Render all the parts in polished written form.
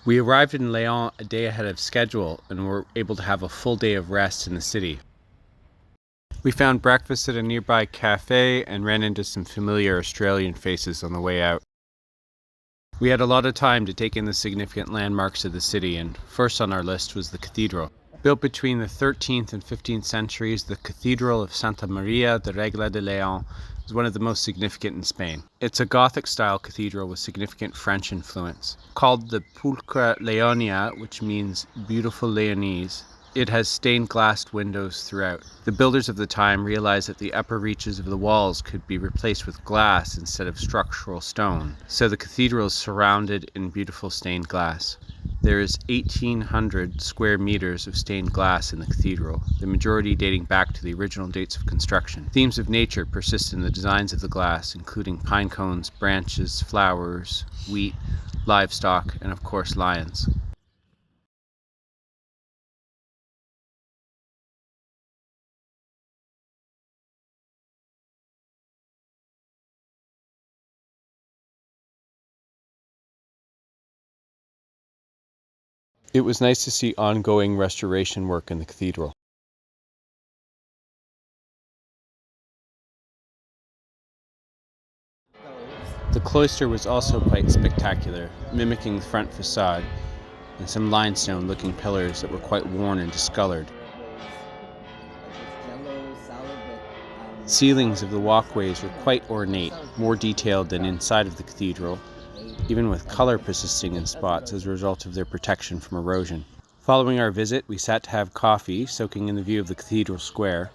We arrived in León a day ahead of schedule and were able to have a full day of rest in the city. We found breakfast at a nearby cafe and ran into some familiar Australian faces on the way out. We had a lot of time to take in the significant landmarks of the city, and first on our list was the cathedral. Built between the 13th and 15th centuries, the Cathedral of Santa Maria de Regla de León is one of the most significant in Spain. It's a Gothic-style cathedral with significant French influence. Called the Pulcra Leonia, which means beautiful Leonese, it has stained glass windows throughout. The builders of the time realized that the upper reaches of the walls could be replaced with glass instead of structural stone, so the cathedral is surrounded in beautiful stained glass. There is 1,800 square meters of stained glass in the cathedral, the majority dating back to the original dates of construction. Themes of nature persist in the designs of the glass, including pine cones, branches, flowers, wheat, livestock, and of course lions. It was nice to see ongoing restoration work in the cathedral. The cloister was also quite spectacular, mimicking the front facade, and some limestone-looking pillars that were quite worn and discolored. Ceilings of the walkways were quite ornate, more detailed than inside of the cathedral, even with color persisting in spots as a result of their protection from erosion. Following our visit, we sat to have coffee, soaking in the view of the cathedral square.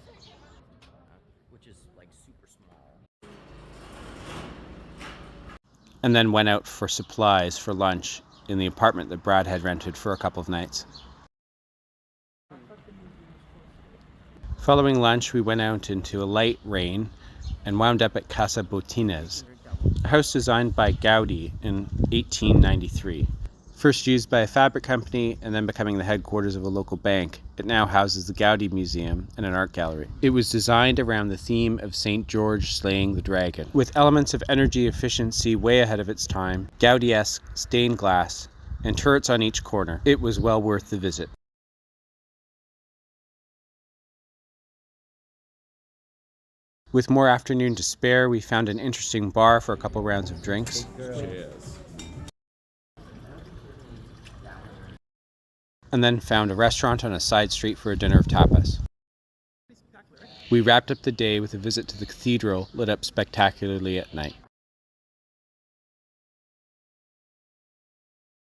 And then went out for supplies for lunch in the apartment that Brad had rented for a couple of nights. Following lunch, we went out into a light rain and wound up at Casa Botines, a house designed by Gaudi in 1893. First used by a fabric company and then becoming the headquarters of a local bank, it now houses the Gaudi Museum and an art gallery. It was designed around the theme of St. George slaying the dragon, with elements of energy efficiency way ahead of its time, Gaudi-esque stained glass, and turrets on each corner. It was well worth the visit. With more afternoon to spare, we found an interesting bar for a couple rounds of drinks. And then found a restaurant on a side street for a dinner of tapas. We wrapped up the day with a visit to the cathedral, lit up spectacularly at night.